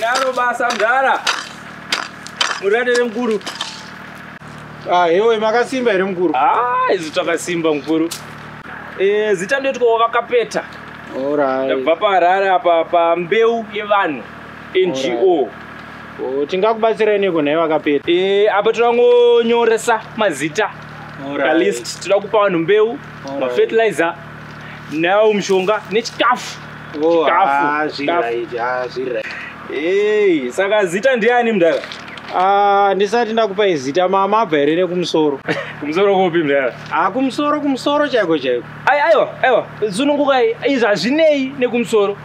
Naro basa mdara. Muradere mkuru. Ewe makasimba ere mkuru. Izi takasimba mkuru. Zita ndetiko vakapeta. Alright. Ndabva paHarare apa pambeu yevanhu NGO. Tingakubatsira neko naye vakapeta. Apa tinonyoresa mazita. List tinoda kupa vanhu mbeu, fertilizer, nawo mushonga nechikafu. Saka zita ndiani mdara? Ndisati ndakupa zita mabva here nekumusoro. Kumusoro kopi mdara? Kumusoro chaiko. Aiwa, zununguka izvi hazvinei nekumusoro.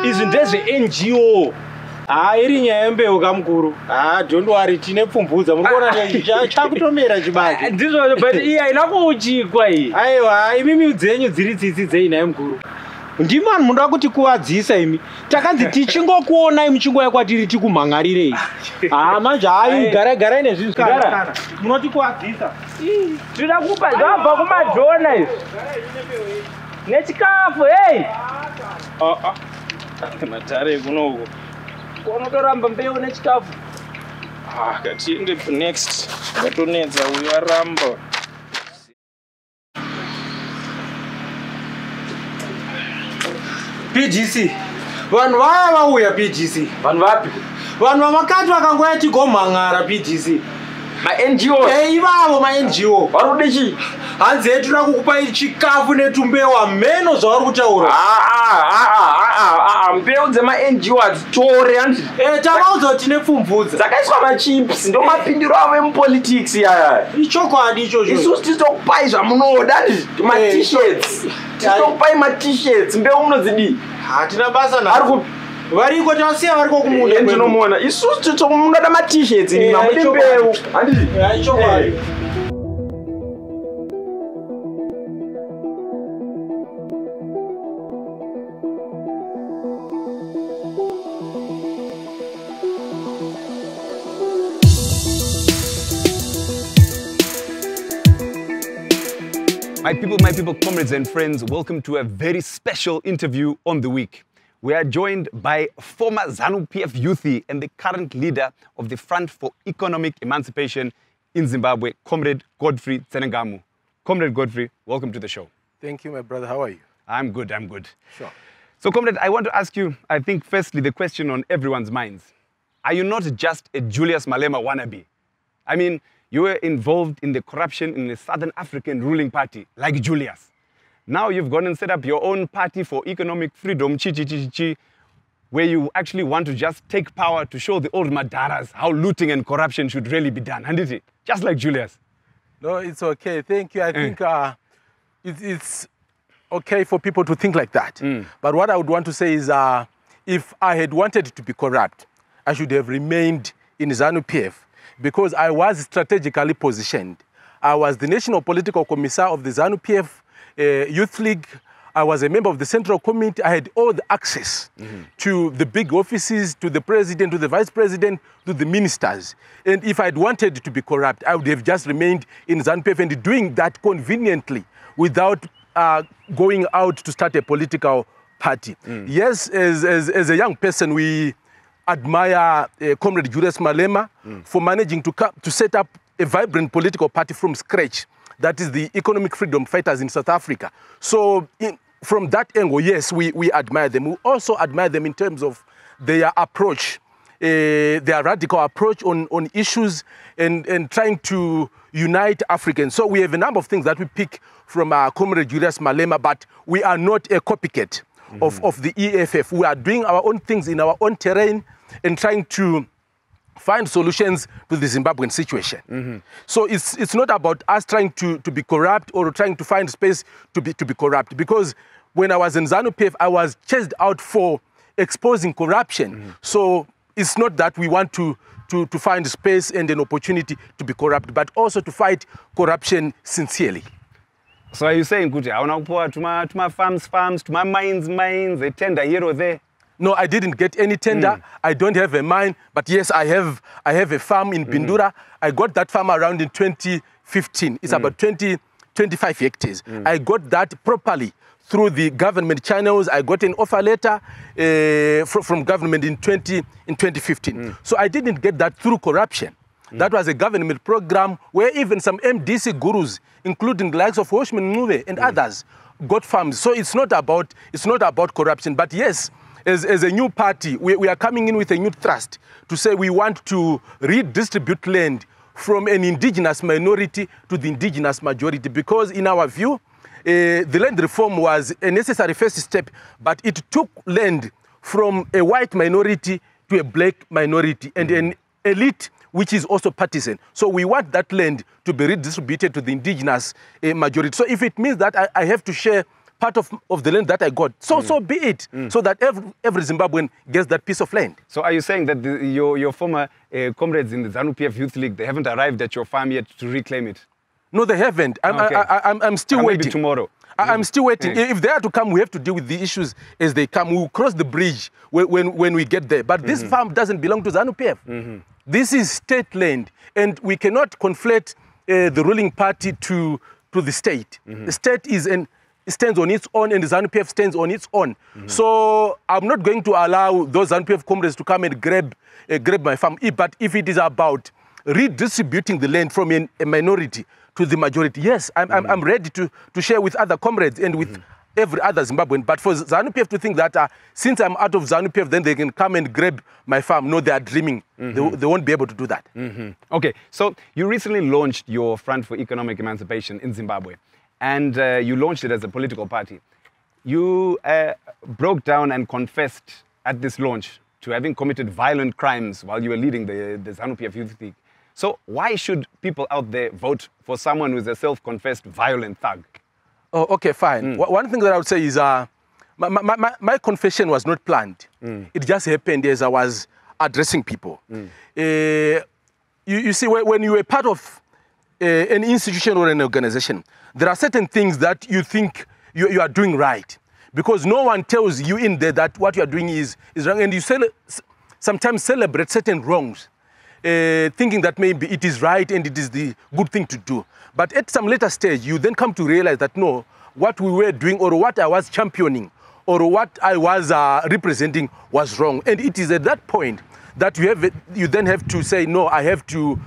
Izvi ndezve NGO. Iri nyaya yembeu kamukuru. Don't worry, tine pfumbudza. Murikuona chakutomera chibage. Ndizvo, but iyi haina kuchikwa iyi. Aiwa, imi dzenyu dziri tsitsi dzei naye mukuru. Ndimi vanhu munoda kuti kuvadzisa imi. Takanzi tichingokuonai muchingoya kwatiri tikumhangarirei. Manje hayi garai nezvinhu kana. Munoti kuvadzisa. Tinoda kupa zvabva kumadhona izvi. Nechikafu, hey! Matare kunoku. Unotoramba mbeu nechikafu. Katiende next. Katonedza uyu aramba. PGC. Vanhu vaya vauya PGC. Vanhu vapi? Vanhu vamakati vakangoya tigomhan'ara PGC. Ma-NGO? Ivavo ma-NGO. Varikude chii? Hanzi yedu toda kukupai chikafu netumbewa mheno zvavari kutaura. Mbeu dzema-NGO hadzitore handiti. Takaudza kuti tine pfumvudza. Dzakaiswa machips, ndo mapindiro avo emupolitics yaya. Ichokwadi ichocho. Isusu titokupai zvamunoda handiti. Ma-t-shirts. Titokupai ma-t-shirts, mbeu munodzidii? Hatina basa na. Variko tasiya variko kumunda. Ndinomuona. Isusu titomunoda ma-t-shirts, mamude mbeu. Handiti. Ichokwadi. My people, comrades and friends, welcome to a very special interview on The Week. We are joined by former ZANU-PF youthie and the current leader of the Front for Economic Emancipation in Zimbabwe, Comrade Godfrey Tsenengamu. Comrade Godfrey, welcome to the show. Thank you, my brother. How are you? I'm good. Sure. So, Comrade, I want to ask you, I think, firstly, the question on everyone's minds. Are you not just a Julius Malema wannabe? I mean, you were involved in the corruption in the Southern African ruling party, like Julius. Now you've gone and set up your own party for economic freedom, where you actually want to just take power to show the old Madaras how looting and corruption should really be done, hasn't it? Just like Julius. No, it's okay. Thank you. I think it's okay for people to think like that. But what I would want to say is if I had wanted to be corrupt, I should have remained in ZANU-PF, because I was strategically positioned. I was the National Political Commissar of the ZANU-PF Youth League. I was a member of the Central Committee. I had all the access to the big offices, to the president, to the vice president, to the ministers. And if I'd wanted to be corrupt, I would have just remained in ZANU-PF and doing that conveniently without going out to start a political party. Yes, as a young person, we admire Comrade Julius Malema for managing to set up a vibrant political party from scratch. That is the Economic Freedom Fighters in South Africa. So from that angle, yes, we admire them. We also admire them in terms of their approach, their radical approach on issues and trying to unite Africans. So we have a number of things that we pick from Comrade Julius Malema, but we are not a copycat of the EFF. We are doing our own things in our own terrain and trying to find solutions to the Zimbabwean situation. So it's not about us trying to be corrupt or trying to find space to be corrupt, because when I was in ZANU-PF, I was chased out for exposing corruption. So it's not that we want to find space and an opportunity to be corrupt, but also to fight corruption sincerely. So are you saying, Kuti, I want to my farms, to my mines, a tender here or there? No, I didn't get any tender. I don't have a mine, but yes, I have a farm in Bindura. I got that farm around in 2015. It's about 20 25 hectares. I got that properly through the government channels. I got an offer letter from government in 2015. So I didn't get that through corruption. That was a government program where even some MDC gurus, including the likes of Washman Mube and others, got farms. So it's not about corruption. But yes, as a new party, we are coming in with a new thrust to say we want to redistribute land from an indigenous minority to the indigenous majority, because in our view, the land reform was a necessary first step, but it took land from a white minority to a black minority and an elite which is also partisan. So we want that land to be redistributed to the indigenous majority. So if it means that I have to share part of the land that I got, so be it, so that every Zimbabwean gets that piece of land. So are you saying that your former comrades in the ZANU-PF Youth League, they haven't arrived at your farm yet to reclaim it? No, they haven't. I'm still waiting. Maybe tomorrow. I'm still waiting. If they are to come, we have to deal with the issues as they come. We'll cross the bridge when we get there. But this farm doesn't belong to ZANU-PF. This is state land, and we cannot conflate the ruling party to the state. The state stands on its own, and the ZANU-PF stands on its own. So I'm not going to allow those ZANU-PF comrades to come and grab my farm. But if it is about redistributing the land from a minority to the majority, yes, I'm ready to share with other comrades and with every other Zimbabwean. But for ZANU-PF to think that since I'm out of ZANU-PF, then they can come and grab my farm, no, they are dreaming. They won't be able to do that. Okay, so you recently launched your Front for Economic Emancipation in Zimbabwe, and you launched it as a political party. You broke down and confessed at this launch to having committed violent crimes while you were leading the ZANU-PF Youth League. So why should people out there vote for someone who is a self-confessed violent thug? Oh, okay, fine. One thing that I would say is my confession was not planned. It just happened as I was addressing people. You see, when you are part of an institution or an organization, there are certain things that you think you are doing right, because no one tells you in there that what you are doing is wrong, and you sometimes celebrate certain wrongs, thinking that maybe it is right and it is the good thing to do. But at some later stage, you then come to realize that no, what we were doing or what I was championing or what I was representing was wrong. And it is at that point that you then have to say, no, I have to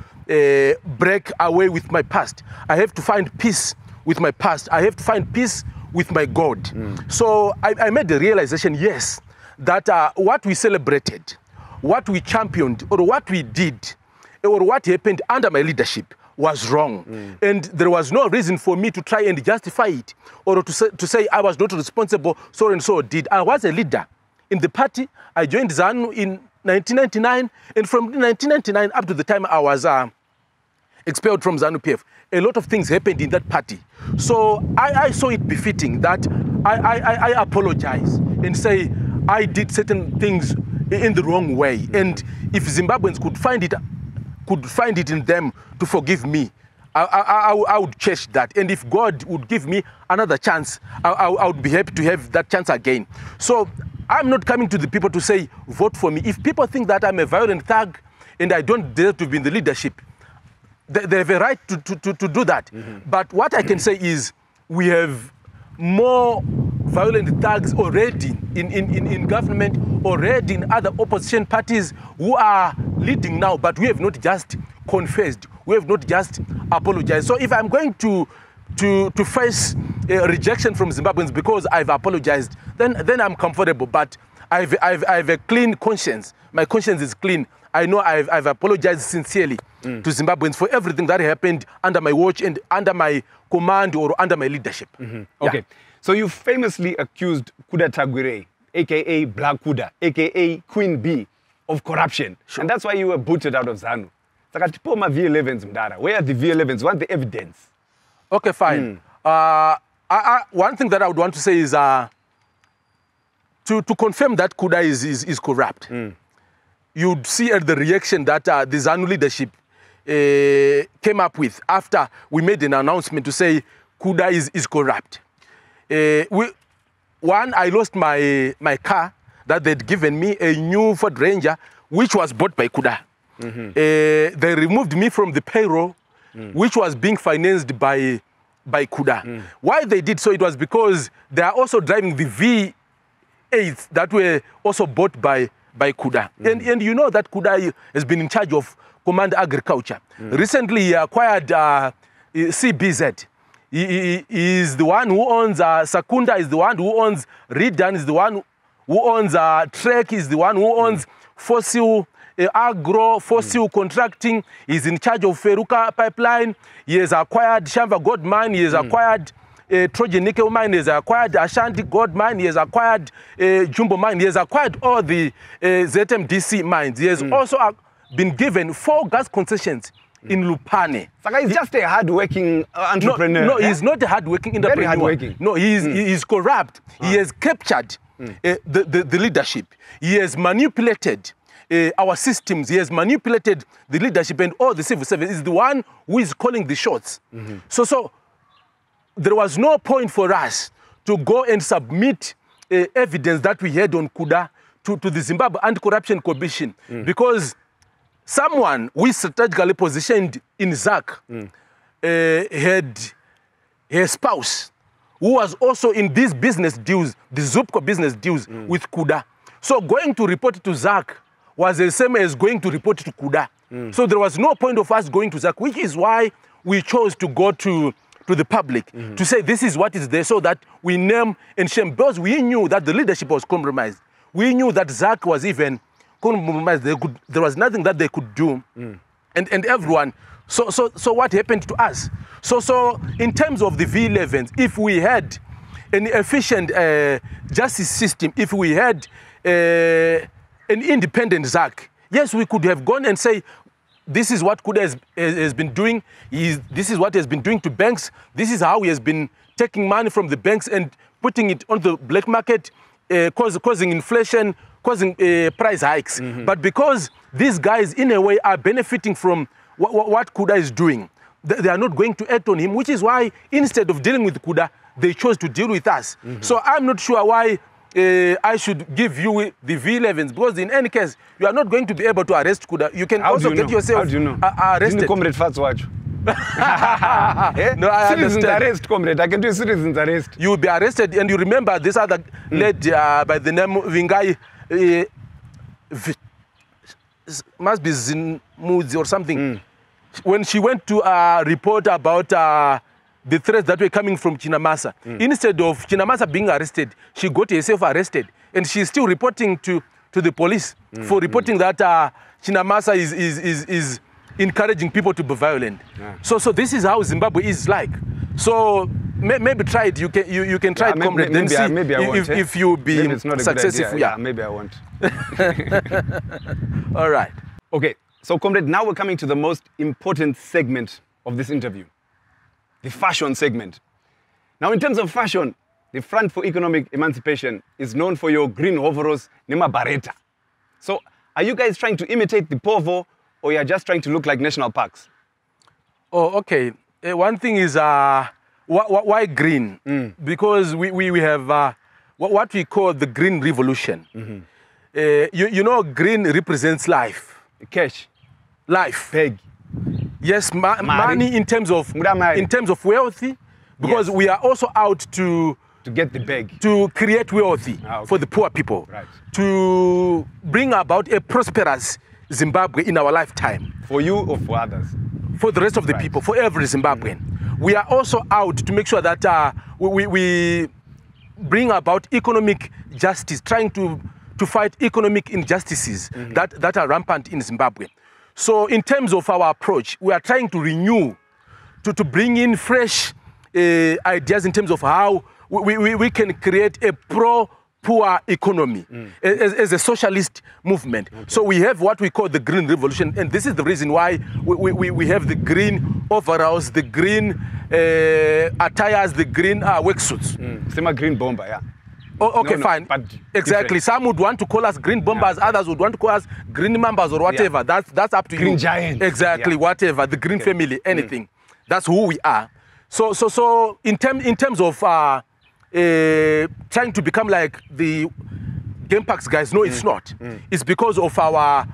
break away with my past. I have to find peace with my past. I have to find peace with my God. So I made the realization, yes, that what we celebrated, what we championed, or what we did, or what happened under my leadership was wrong. And there was no reason for me to try and justify it, or to say I was not responsible, so and so did. I was a leader in the party. I joined ZANU in 1999, and from 1999 up to the time I was expelled from ZANU-PF, a lot of things happened in that party. So I saw it befitting that I apologize and say I did certain things in the wrong way. And if Zimbabweans could find it in them to forgive me, I would cherish that. And if God would give me another chance, I would be happy to have that chance again. So I'm not coming to the people to say, vote for me. If people think that I'm a violent thug and I don't deserve to be in the leadership, they have a right to do that. But what I can say is we have more violent thugs already in government, already in other opposition parties who are leading now, but we have not just confessed, we have not just apologized. So if I'm going to face rejection from Zimbabweans because I've apologized, then I'm comfortable. But I have a clean conscience. My conscience is clean. I know I've apologized sincerely to Zimbabweans for everything that happened under my watch and under my command or under my leadership. Okay, so you famously accused Kuda Tagwire, aka Black Kuda, aka Queen Bee, of corruption. Sure. And that's why you were booted out of ZANU. V11s, Mdara. Where are the V11s? What the evidence? Okay, fine. One thing that I would want to say is to confirm that Kuda is corrupt. You'd see at the reaction that the ZANU leadership came up with after we made an announcement to say Kuda is corrupt. I lost my car that they'd given me, a new Ford Ranger, which was bought by Kuda. They removed me from the payroll, which was being financed by by Kuda. Why they did so, it was because they are also driving the V8s that were also bought by Kuda. And you know that Kuda has been in charge of Command Agriculture. Recently, he acquired CBZ. He is the one who owns Sakunda, is the one who owns Ridan, is the one who owns Trek, is the one who owns Fossil Agro, Fossil Contracting. He's in charge of Feruka Pipeline. He has acquired Shamba Gold Mine. He has acquired Trojan Nickel Mine. He has acquired Ashanti Gold Mine. He has acquired Jumbo Mine. He has acquired all the ZMDC mines. He has also been given 4 gas concessions in Lupane. Saka is just a hard-working entrepreneur. No, he's not a hard-working entrepreneur. Very hard-working. No, he's corrupt. He has captured the leadership. He has manipulated our systems. He has manipulated the leadership and all the civil service. He's the one who is calling the shots. So there was no point for us to go and submit evidence that we had on Kuda to the Zimbabwe Anti-Corruption Commission because someone who is strategically positioned in ZAC had her spouse who was also in these business deals, the Zupco business deals with Kuda. So going to report to ZAC was the same as going to report to Kuda. So there was no point of us going to ZAC, which is why we chose to go to the public to say this is what is there so that we name and shame. Because we knew that the leadership was compromised. We knew that ZAC was even compromised. There was nothing that they could do. And everyone. So what happened to us? So in terms of the V11s, if we had an efficient justice system, if we had an independent ZAC, yes, we could have gone and say, this is what Kuda has been doing. This is what he has been doing to banks. This is how he has been taking money from the banks and putting it on the black market, causing inflation, causing price hikes. But because these guys, in a way, are benefiting from what Kuda is doing, they are not going to act on him, which is why instead of dealing with Kuda, they chose to deal with us. So I'm not sure why I should give you the V11s, because in any case, you are not going to be able to arrest Kuda. You can also get yourself arrested. Comrade Fatswatch. No, I citizens understand. arrest, comrade. I can do citizens arrest. You will be arrested, and you remember this other lady by the name of Vingai, must be Zinmudzi or something. When she went to report about the threats that were coming from Chinamasa, instead of Chinamasa being arrested, she got herself arrested. And she's still reporting to the police for reporting that Chinamasa is encouraging people to be violent. So this is how Zimbabwe is like. So maybe try it. You can try it, comrade. Then see maybe I won't, if you be maybe it's not a good successful. idea. Yeah, maybe I won't. All right. Okay, so comrade, now we're coming to the most important segment of this interview, the fashion segment. Now, in terms of fashion, the Front for Economic Emancipation is known for your green overalls, Nema Bareta. So, are you guys trying to imitate the Povo, or you're just trying to look like national parks? Oh, okay. One thing is, why green? Because we have what we call the green revolution. You know, green represents life. Cash. Life. Peg. Yes, money in terms of wealthy, because we are also out to get the bag. To create wealthy for the poor people. Right. To bring about a prosperous Zimbabwe in our lifetime. For you or for others? For the rest of the people, for every Zimbabwean. We are also out to make sure that we bring about economic justice, trying to fight economic injustices that are rampant in Zimbabwe. So in terms of our approach, we are trying to renew, to bring in fresh ideas in terms of how we can create a pro-poor economy as a socialist movement. So we have what we call the Green Revolution, and this is the reason why we have the green overalls, the green attires, the green worksuits. Same green bomber, yeah. Oh, okay, No, fine. but Exactly. different. Some would want to call us green bombers, others would want to call us green members or whatever. That's up to you. Green giants. Exactly, whatever. The green family, anything. That's who we are. So in terms of trying to become like the Game Parks guys, no, it's not. It's because of our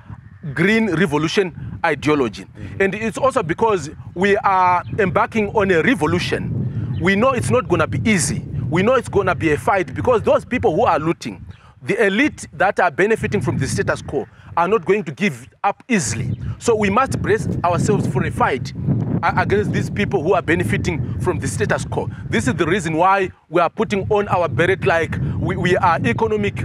green revolution ideology. And it's also because we are embarking on a revolution we know it's not going to be easy. We know it's going to be a fight because those people who are looting, the elite that are benefiting from the status quo, are not going to give up easily. So we must brace ourselves for a fight against these people who are benefiting from the status quo. This is the reason why we are putting on our beret like we are economic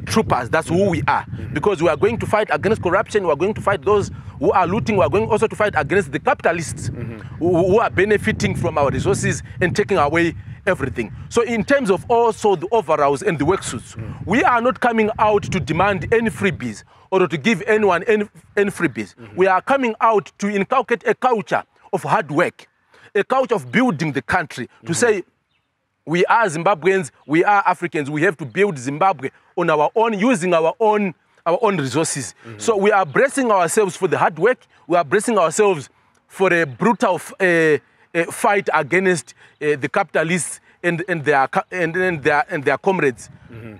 troopers. That's who we are. Because we are going to fight against corruption, we are going to fight those who are looting, we are going also to fight against the capitalists who are benefiting from our resources and taking away everything. So in terms of also the overalls and the worksuits, we are not coming out to demand any freebies or to give anyone any freebies. We are coming out to inculcate a culture of hard work, a culture of building the country, to say we are Zimbabweans, we are Africans, we have to build Zimbabwe on our own, using our own resources. So we are bracing ourselves for the hard work, we are bracing ourselves for a brutal fight against the capitalists and their comrades,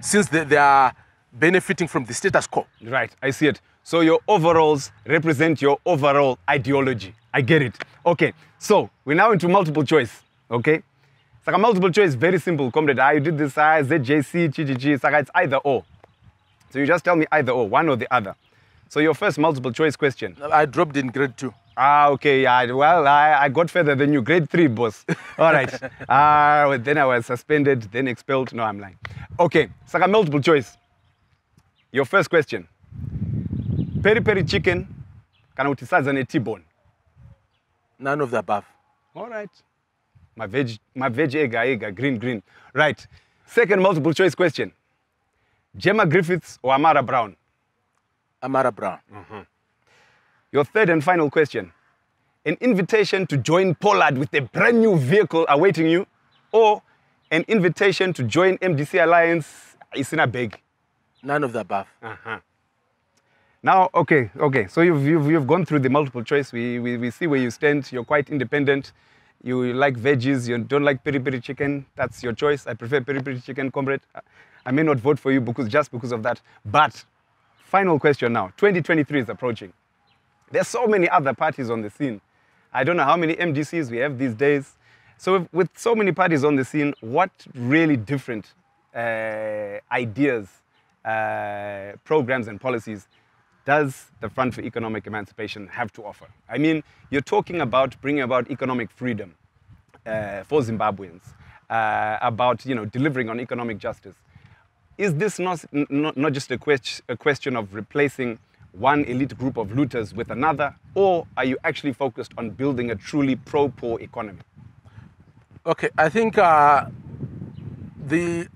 since they are benefiting from the status quo. Right, I see it. So your overalls represent your overall ideology. I get it. Okay, so we're now into multiple choice, okay? It's like a multiple choice, very simple, comrade. You did this, ZJC, GGG, it's like it's either or. So you just tell me either or, one or the other. So your first multiple choice question. I dropped in grade 2. Okay, yeah, well, I got further than you, grade 3, boss. All right. Then I was suspended, then expelled. No, I'm lying. Okay, it's like a multiple choice. Your first question. Peri peri chicken, kana utisaza ne T-bone? None of the above. All right. My veg ega, green. Right. Second multiple choice question. Gemma Griffiths or Amara Brown? Amara Brown. Your third and final question. An invitation to join Pollard with a brand new vehicle awaiting you, or an invitation to join MDC Alliance is in a bag? None of the above. Now, okay. So you've gone through the multiple choice. We see where you stand. You're quite independent. You like veggies. You don't like peri peri chicken. That's your choice. I prefer peri peri chicken, comrade. I may not vote for you just because of that. But final question now. 2023 is approaching. There's so many other parties on the scene. I don't know how many MDCs we have these days. So with so many parties on the scene, what really different ideas, programs and policies does the Front for Economic Emancipation have to offer? I mean, you're talking about bringing about economic freedom for Zimbabweans, about delivering on economic justice. Is this not just a question of replacing one elite group of looters with another, or are you actually focused on building a truly pro-poor economy? Okay, I think the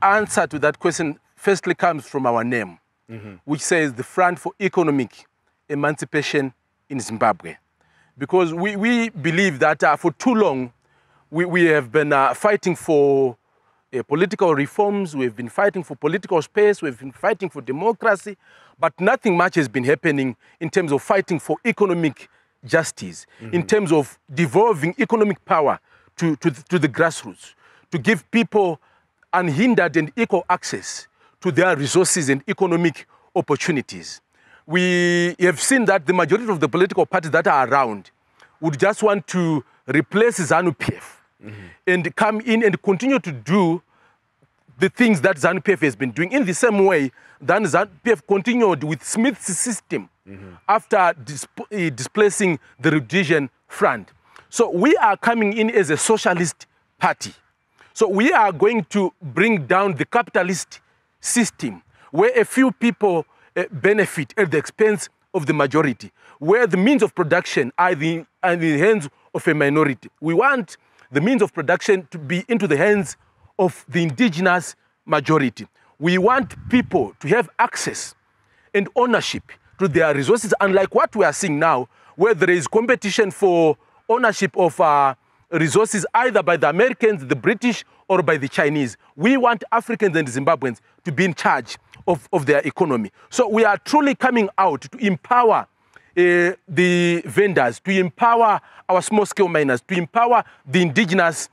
answer to that question firstly comes from our name, which says the Front for Economic Emancipation in Zimbabwe. Because we believe that for too long, we have been fighting for political reforms, we've been fighting for political space, we've been fighting for democracy, but nothing much has been happening in terms of fighting for economic justice, in terms of devolving economic power to the grassroots, to give people unhindered and equal access to their resources and economic opportunities. We have seen that the majority of the political parties that are around would just want to replace ZANU-PF and come in and continue to do the things that ZANU-PF has been doing in the same way that ZANU-PF continued with Smith's system after displacing the Rhodesian Front. So we are coming in as a socialist party. So we are going to bring down the capitalist system where a few people benefit at the expense of the majority, where the means of production are in the hands of a minority. We want the means of production to be into the hands of the indigenous majority. We want people to have access and ownership to their resources, unlike what we are seeing now, where there is competition for ownership of resources either by the Americans, the British, or by the Chinese. We want Africans and Zimbabweans to be in charge of their economy. So we are truly coming out to empower the vendors, to empower our small-scale miners, to empower the indigenous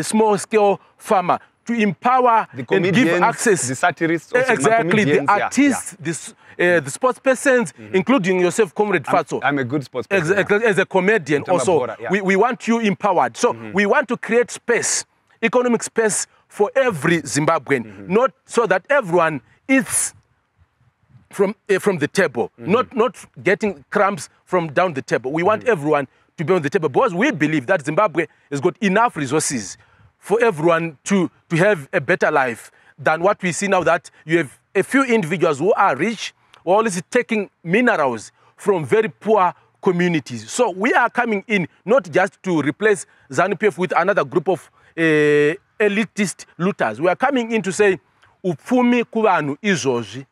small-scale farmer, to empower and give access. The satirists, also exactly, the artists, the sports persons, including yourself, Comrade Fatso. I'm a good sports person. As a comedian also, we want you empowered. So we want to create space economic space for every Zimbabwean, not so that everyone eats from the table, not getting crumbs from down the table. We want everyone to be on the table because we believe that Zimbabwe has got enough resources for everyone to have a better life than what we see now, that you have a few individuals who are rich, who are always taking minerals from very poor communities. So we are coming in not just to replace ZANU-PF with another group of elitist looters. We are coming in to say, upfumi kuvanhu izvozvi,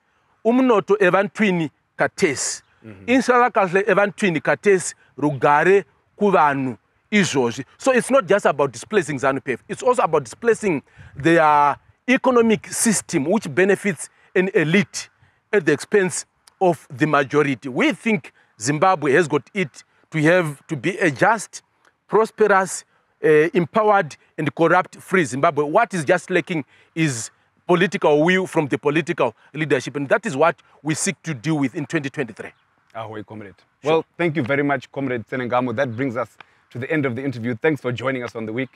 umnoto evantwini katesi, inhlalakahle evantwini katesi, rugare kuvanhu izvozvi. So it's not just about displacing ZANU-PF, it's also about displacing their economic system which benefits an elite at the expense of the majority. We think Zimbabwe has got it to be a just, prosperous, empowered and corrupt-free Zimbabwe. What is just lacking is political will from the political leadership, and that is what we seek to deal with in 2023. Ahoy, comrade. Sure. Well, thank you very much, Comrade Senengamo. That brings us to the end of the interview. Thanks for joining us on The Week.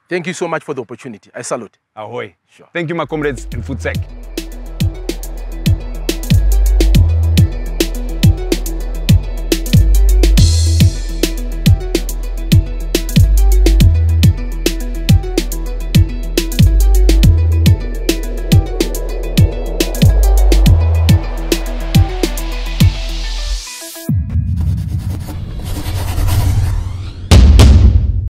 Thank you so much for the opportunity. I salute. Ahoy. Sure. Thank you, my comrades in FoodSec.